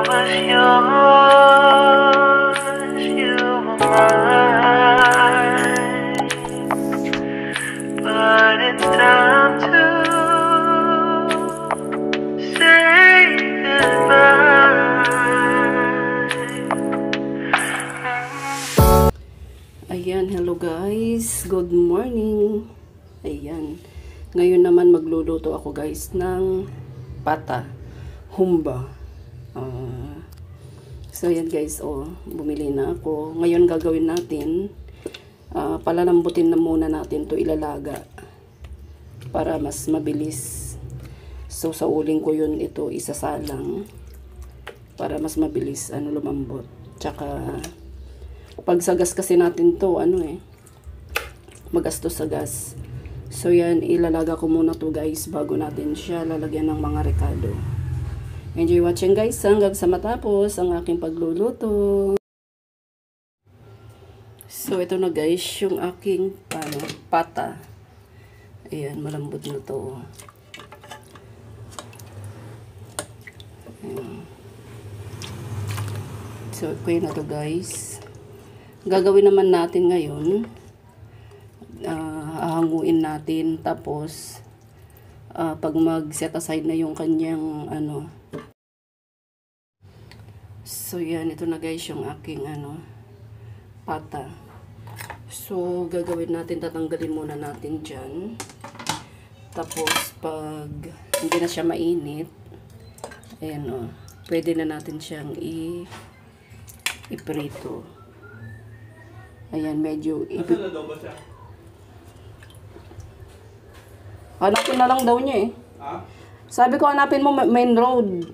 was yours, you were mine, but it's time to say goodbye. Ayan, hello guys. Good morning. Ayan. Ngayon naman magluluto ako guys ng pata. Humba. So yan guys, bumili na ako. Ngayon gagawin natin, palalambutin na muna natin to, ilalaga para mas mabilis. So sa uling ko yun ito isasalang para mas mabilis lumambot. Tsaka pag sa gas kasi natin to, magastos sa gas. So yan, ilalaga ko muna to guys bago natin siya lalagyan ng mga rekado. Enjoy watching guys hanggang sa matapos ang aking pagluluto. So ito na guys yung aking pata. Ayan, malambot na to. Ayan. So okay na to guys. Gagawin naman natin ngayon, hahanguin natin, tapos pag mag-set aside na yung kanyang so yan, ito na guys yung aking pata. So gagawin natin, tatanggalin muna natin dyan, tapos pag hindi na siya mainit, ayan pwede na natin siyang iprito. Ayan, medyo hanapin na lang daw niya Sabi ko hanapin mo main road.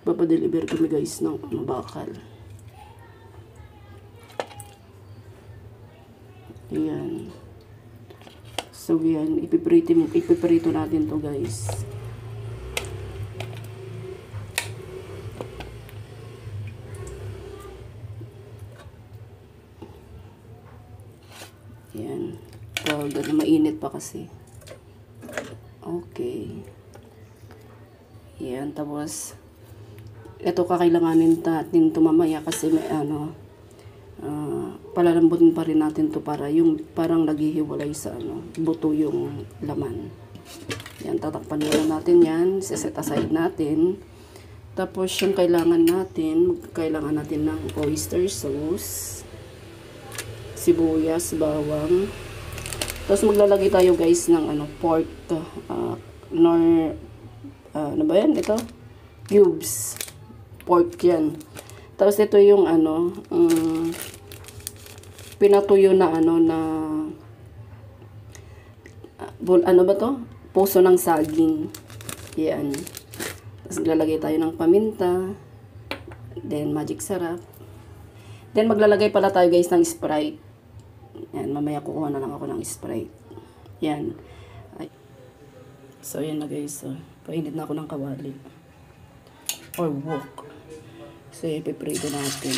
Papadeliver kami guys ng bakal. Ayan. So yan, ipiprito natin to guys. Ayan. Pag mainit pa kasi. Okay. Ayan, tapos ito kakailanganin natin ito mamaya kasi may palalambutin pa rin natin to para yung parang naghihiwalay sa buto yung laman. Yan, tatakpan muna natin yan, set aside natin. Tapos yung kailangan natin ng oyster sauce, sibuyas, bawang. Tapos maglalagay tayo guys ng pork ano ba yan? Ito cubes pork yan. Tapos ito yung pinatuyo na ano ba to? Puso ng saging. Yan. Tapos maglalagay tayo ng paminta, then magic sarap. Then maglalagay pala tayo guys ng Sprite. Yan, mamaya kukuha na lang ako ng Sprite. Yan. So yan na guys, painit na ako ng kawali or wok. So ipiprito natin.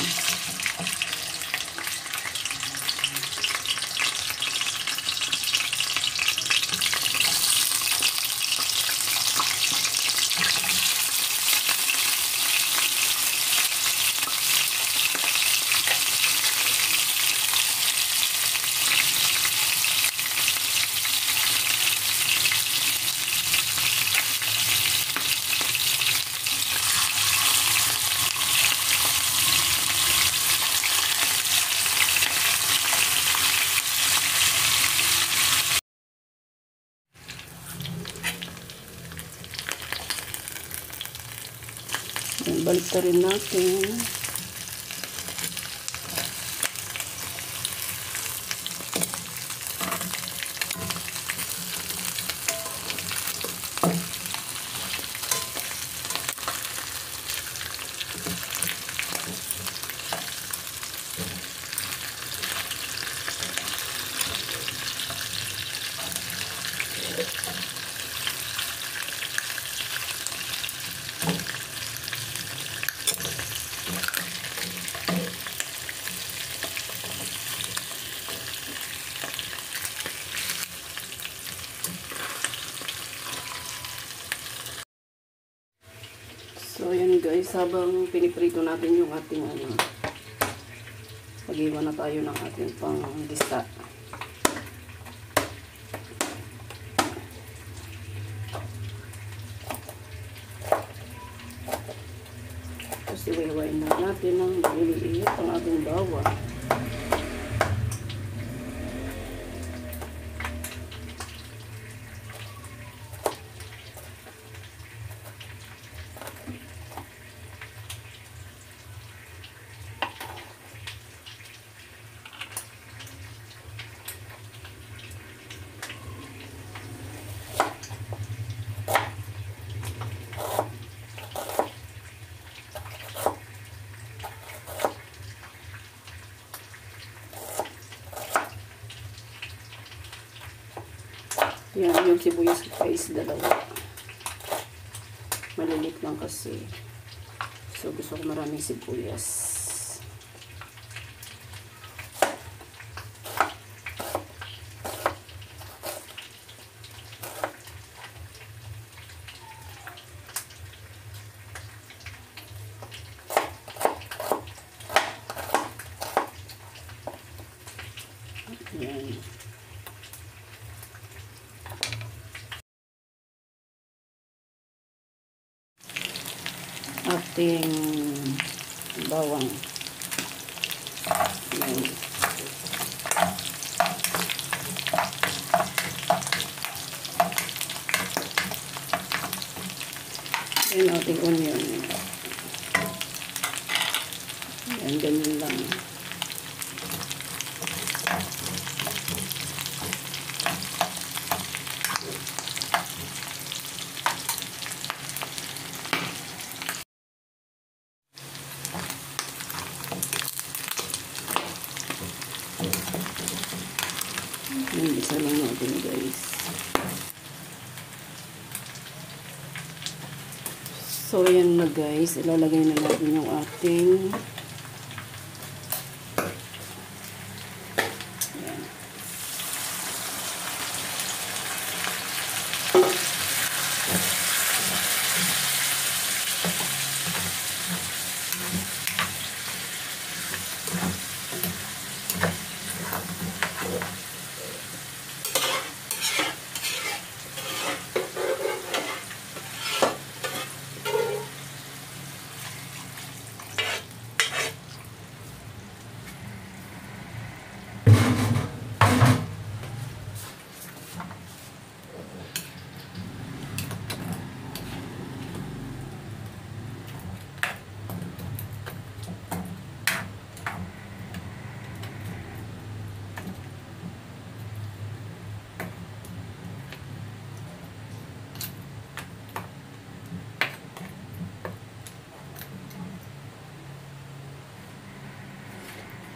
Balik na rin natin. So, ayan guys, habang piniprito natin yung ating mag-iwan na tayo ng ating pang-gisa. Tapos iwain na natin ng maliliit ang ating bawang. Yan, yung sibuyas guys, dalawa. Malilit lang kasi. So, gusto ko maraming sibuyas. Yan. Ating bawang. Yan. Yan ating onion. Yan, ganyan lang. Yan, isa lang natin guys. So, yan na guys. Ilalagay na natin yung ating yan.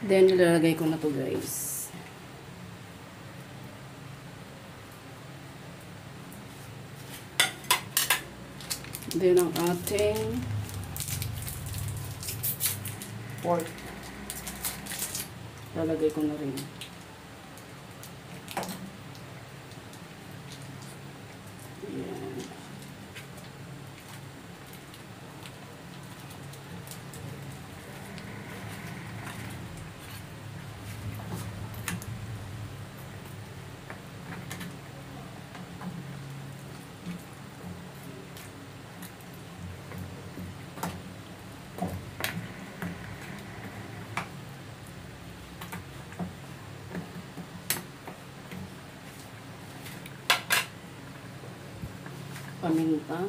Then, ilalagay ko na to guys. Then, ang ating pork. Ilalagay ko na rin. Ayan. Paminta.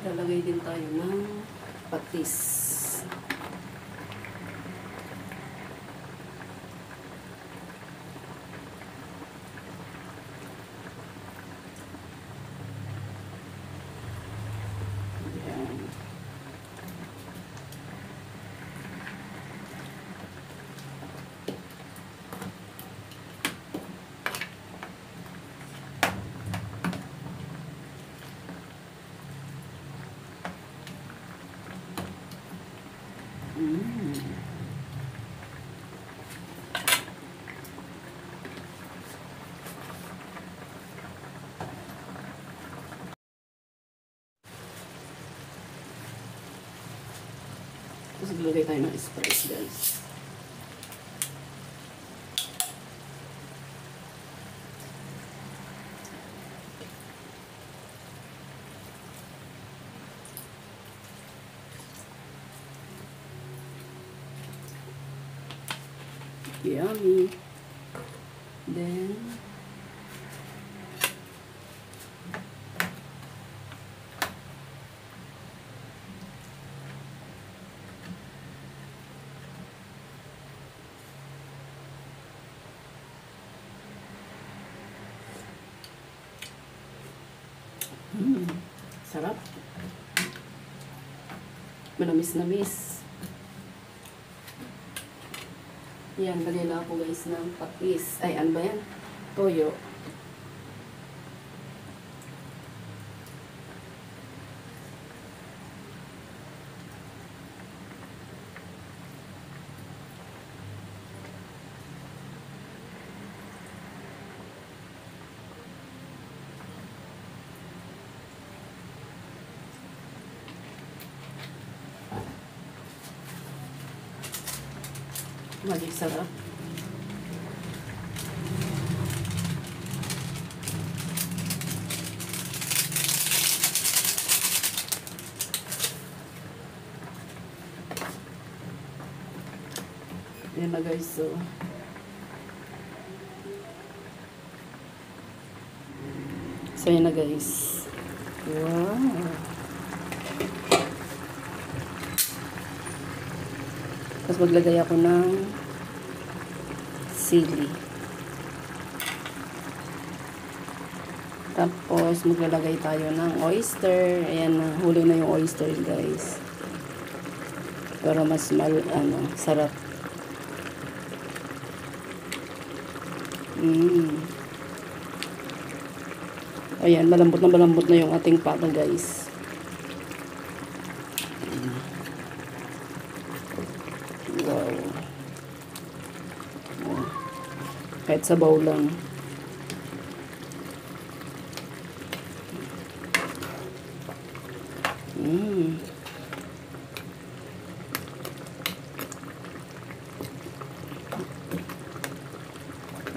Lalagay din tayo ng patis. Tapos maglagay tayo ng Sprite, guys. Yummy. Then, sarap. Manamis-namis. Yan, galila ako guys ng patis. Ay, ano ba yan? Toyo. Magic sarap. Yan na guys, so yan na guys. Wow. Tapos maglagay ako ng sili. Tapos maglalagay tayo ng oyster. Ayan na, huli na yung oyster guys. Para mas sarap. Ayan, malambot na yung ating pata guys. Wow. Kahit sabaw lang.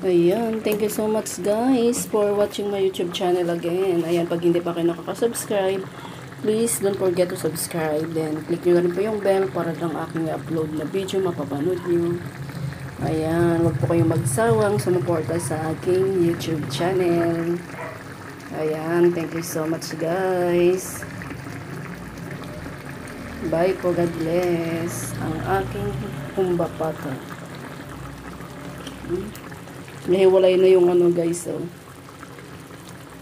Ayan, thank you so much guys for watching my YouTube channel again. Ayan, pag hindi pa kayo nakaka-subscribe, please don't forget to subscribe. Then, click nyo na rin po yung bell para lang aking upload na video mapapanood nyo. Ayan, wag po kayong magsawang sumuporta sa aking YouTube channel. Ayan, thank you so much guys. Bye po, God bless. Ang aking humbapata. Nahiwalay na yung guys, oh.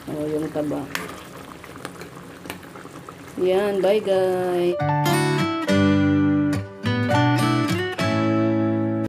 Oh, yung taba. Yan, bye guys.